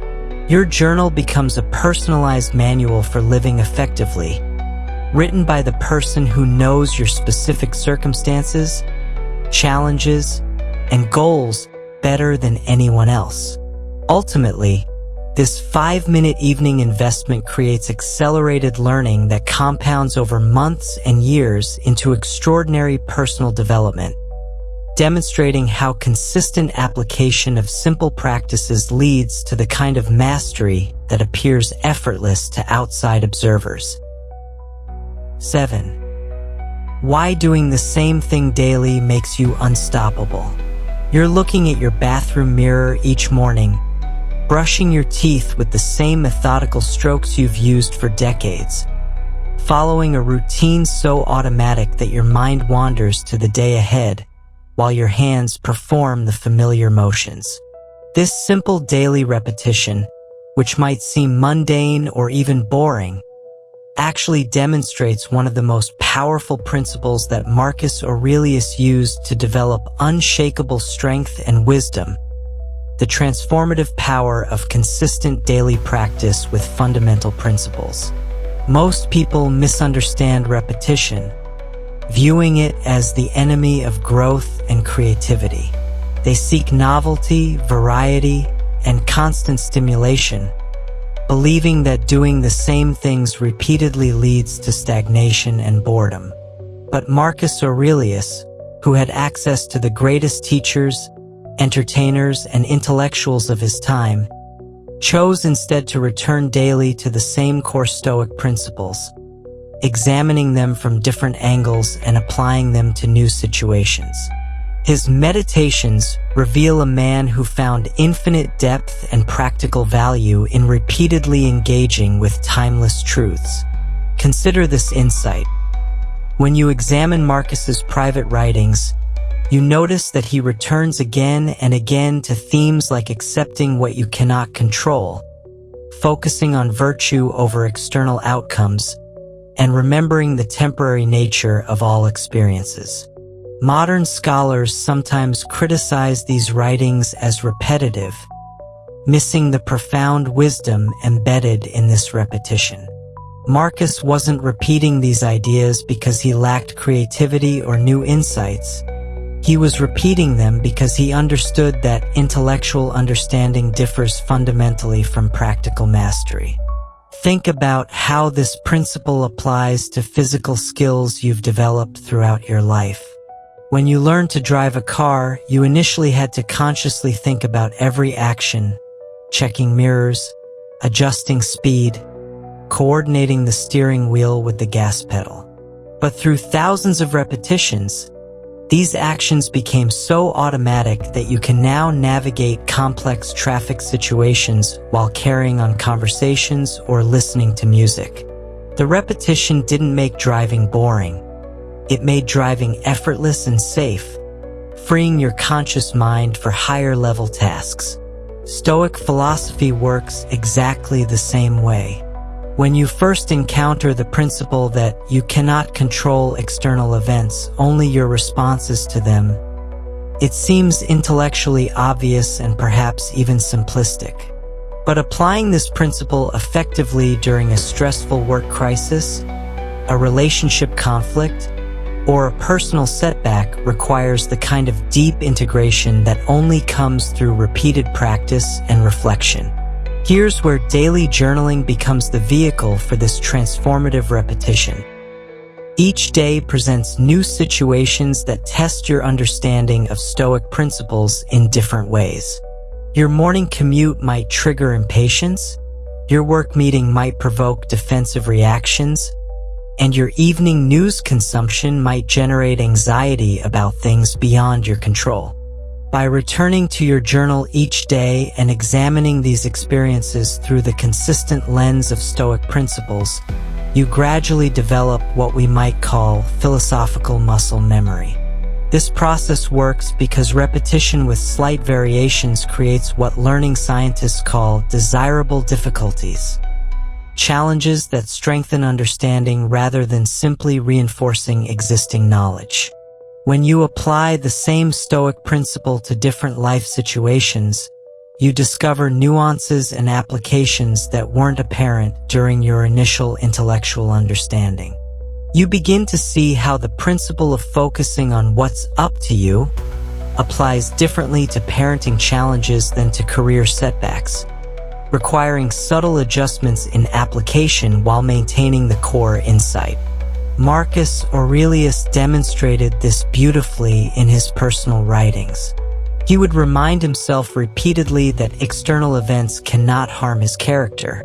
Your journal becomes a personalized manual for living effectively, written by the person who knows your specific circumstances, challenges, and goals better than anyone else. Ultimately, this 5-minute evening investment creates accelerated learning that compounds over months and years into extraordinary personal development, demonstrating how consistent application of simple practices leads to the kind of mastery that appears effortless to outside observers. 7. Why doing the same thing daily makes you unstoppable. You're looking at your bathroom mirror each morning, brushing your teeth with the same methodical strokes you've used for decades, following a routine so automatic that your mind wanders to the day ahead, while your hands perform the familiar motions. This simple daily repetition, which might seem mundane or even boring, actually demonstrates one of the most powerful principles that Marcus Aurelius used to develop unshakable strength and wisdom: the transformative power of consistent daily practice with fundamental principles. Most people misunderstand repetition, viewing it as the enemy of growth and creativity. They seek novelty, variety, and constant stimulation, believing that doing the same things repeatedly leads to stagnation and boredom. But Marcus Aurelius, who had access to the greatest teachers, entertainers, and intellectuals of his time, chose instead to return daily to the same core Stoic principles, examining them from different angles and applying them to new situations. His meditations reveal a man who found infinite depth and practical value in repeatedly engaging with timeless truths. Consider this insight. When you examine Marcus's private writings, you notice that he returns again and again to themes like accepting what you cannot control, focusing on virtue over external outcomes, and remembering the temporary nature of all experiences. Modern scholars sometimes criticize these writings as repetitive, missing the profound wisdom embedded in this repetition. Marcus wasn't repeating these ideas because he lacked creativity or new insights. He was repeating them because he understood that intellectual understanding differs fundamentally from practical mastery. think about how this principle applies to physical skills you've developed throughout your life. When you learned to drive a car, you initially had to consciously think about every action, checking mirrors, adjusting speed, coordinating the steering wheel with the gas pedal. But through thousands of repetitions, these actions became so automatic that you can now navigate complex traffic situations while carrying on conversations or listening to music. The repetition didn't make driving boring. It made driving effortless and safe, freeing your conscious mind for higher-level tasks. Stoic philosophy works exactly the same way. When you first encounter the principle that you cannot control external events, only your responses to them, it seems intellectually obvious and perhaps even simplistic. But applying this principle effectively during a stressful work crisis, a relationship conflict, or a personal setback requires the kind of deep integration that only comes through repeated practice and reflection. Here's where daily journaling becomes the vehicle for this transformative repetition. Each day presents new situations that test your understanding of Stoic principles in different ways. Your morning commute might trigger impatience, your work meeting might provoke defensive reactions, and your evening news consumption might generate anxiety about things beyond your control. By returning to your journal each day and examining these experiences through the consistent lens of Stoic principles, you gradually develop what we might call philosophical muscle memory. This process works because repetition with slight variations creates what learning scientists call desirable difficulties, challenges that strengthen understanding rather than simply reinforcing existing knowledge. When you apply the same Stoic principle to different life situations, you discover nuances and applications that weren't apparent during your initial intellectual understanding. You begin to see how the principle of focusing on what's up to you applies differently to parenting challenges than to career setbacks, requiring subtle adjustments in application while maintaining the core insight. Marcus Aurelius demonstrated this beautifully in his personal writings. He would remind himself repeatedly that external events cannot harm his character,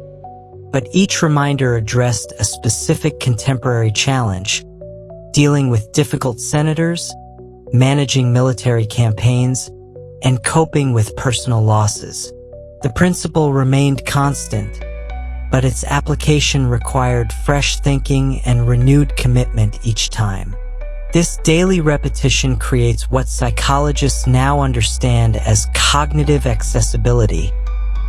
but each reminder addressed a specific contemporary challenge, dealing with difficult senators, managing military campaigns, and coping with personal losses. The principle remained constant, but its application required fresh thinking and renewed commitment each time. This daily repetition creates what psychologists now understand as cognitive accessibility,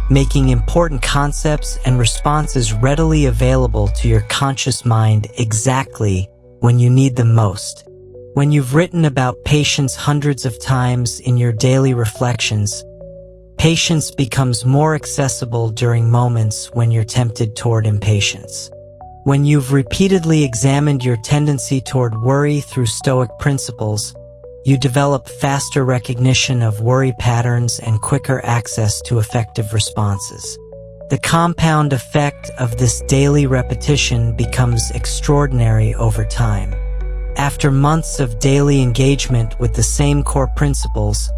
making important concepts and responses readily available to your conscious mind exactly when you need them most. When you've written about patience hundreds of times in your daily reflections, patience becomes more accessible during moments when you're tempted toward impatience. When you've repeatedly examined your tendency toward worry through Stoic principles, you develop faster recognition of worry patterns and quicker access to effective responses. The compound effect of this daily repetition becomes extraordinary over time. After months of daily engagement with the same core principles,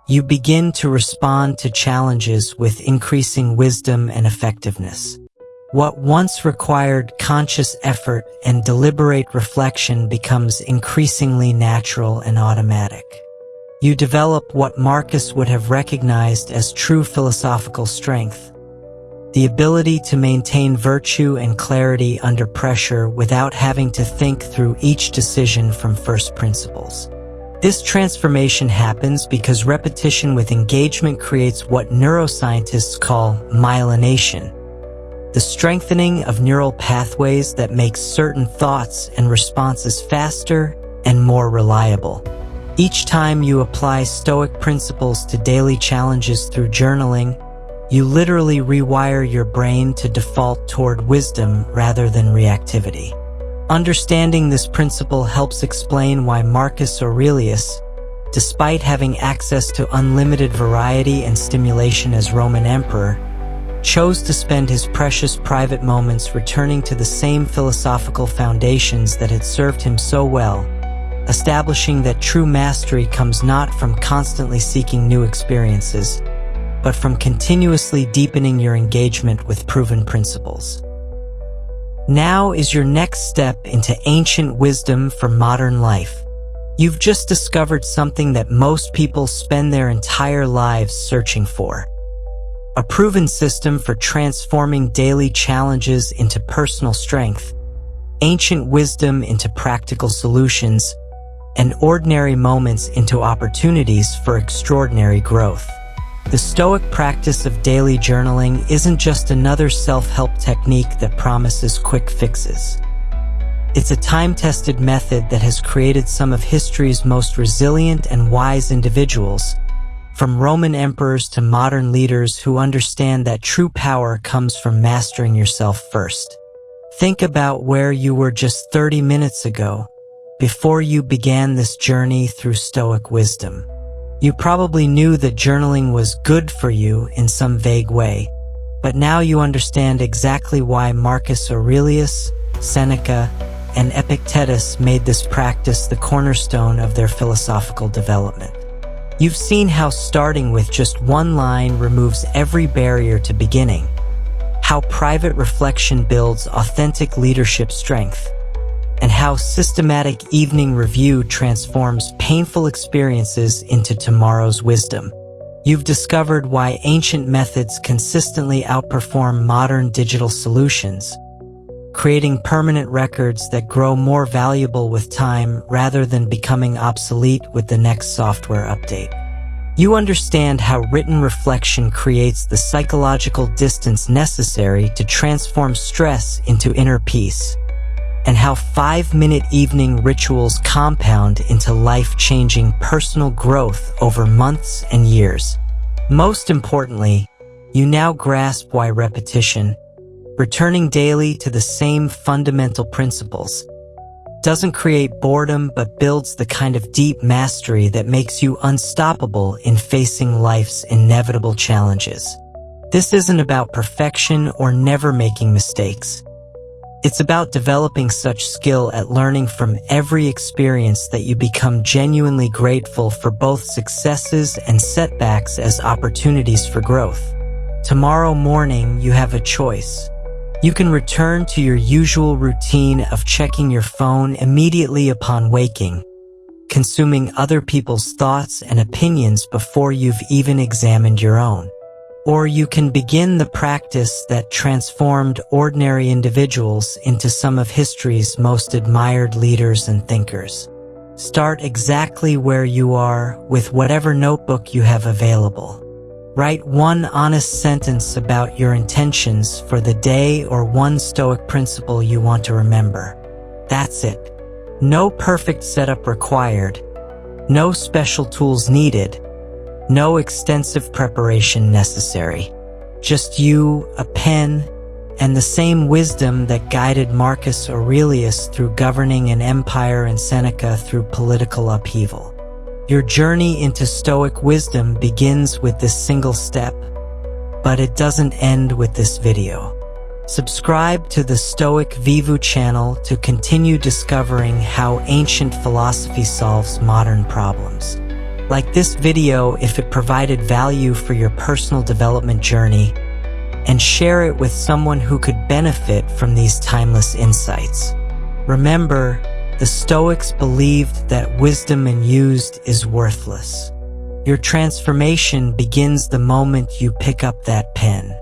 you begin to respond to challenges with increasing wisdom and effectiveness. What once required conscious effort and deliberate reflection becomes increasingly natural and automatic. You develop what Marcus would have recognized as true philosophical strength, the ability to maintain virtue and clarity under pressure without having to think through each decision from first principles. This transformation happens because repetition with engagement creates what neuroscientists call myelination, the strengthening of neural pathways that makes certain thoughts and responses faster and more reliable. Each time you apply Stoic principles to daily challenges through journaling, you literally rewire your brain to default toward wisdom rather than reactivity. Understanding this principle helps explain why Marcus Aurelius, despite having access to unlimited variety and stimulation as Roman emperor, chose to spend his precious private moments returning to the same philosophical foundations that had served him so well, establishing that true mastery comes not from constantly seeking new experiences, but from continuously deepening your engagement with proven principles. Now is your next step into ancient wisdom for modern life. You've just discovered something that most people spend their entire lives searching for. A proven system for transforming daily challenges into personal strength, ancient wisdom into practical solutions, and ordinary moments into opportunities for extraordinary growth. The Stoic practice of daily journaling isn't just another self-help technique that promises quick fixes. It's a time-tested method that has created some of history's most resilient and wise individuals, from Roman emperors to modern leaders who understand that true power comes from mastering yourself first. Think about where you were just 30 minutes ago, before you began this journey through Stoic wisdom. You probably knew that journaling was good for you in some vague way, but now you understand exactly why Marcus Aurelius, Seneca, and Epictetus made this practice the cornerstone of their philosophical development. You've seen how starting with just one line removes every barrier to beginning, how private reflection builds authentic leadership strength, and how systematic evening review transforms painful experiences into tomorrow's wisdom. You've discovered why ancient methods consistently outperform modern digital solutions, creating permanent records that grow more valuable with time rather than becoming obsolete with the next software update. You understand how written reflection creates the psychological distance necessary to transform stress into inner peace, and how 5-minute evening rituals compound into life-changing personal growth over months and years. Most importantly, you now grasp why repetition, returning daily to the same fundamental principles, doesn't create boredom but builds the kind of deep mastery that makes you unstoppable in facing life's inevitable challenges. This isn't about perfection or never making mistakes. It's about developing such skill at learning from every experience that you become genuinely grateful for both successes and setbacks as opportunities for growth. Tomorrow morning, you have a choice. You can return to your usual routine of checking your phone immediately upon waking, consuming other people's thoughts and opinions before you've even examined your own. Or you can begin the practice that transformed ordinary individuals into some of history's most admired leaders and thinkers. Start exactly where you are with whatever notebook you have available. Write one honest sentence about your intentions for the day or one Stoic principle you want to remember. That's it. No perfect setup required. No special tools needed. No extensive preparation necessary. Just you, a pen, and the same wisdom that guided Marcus Aurelius through governing an empire and Seneca through political upheaval. Your journey into Stoic wisdom begins with this single step, but it doesn't end with this video. Subscribe to the Stoic Vivu channel to continue discovering how ancient philosophy solves modern problems. Like this video if it provided value for your personal development journey, and share it with someone who could benefit from these timeless insights. Remember, the Stoics believed that wisdom unused is worthless. Your transformation begins the moment you pick up that pen.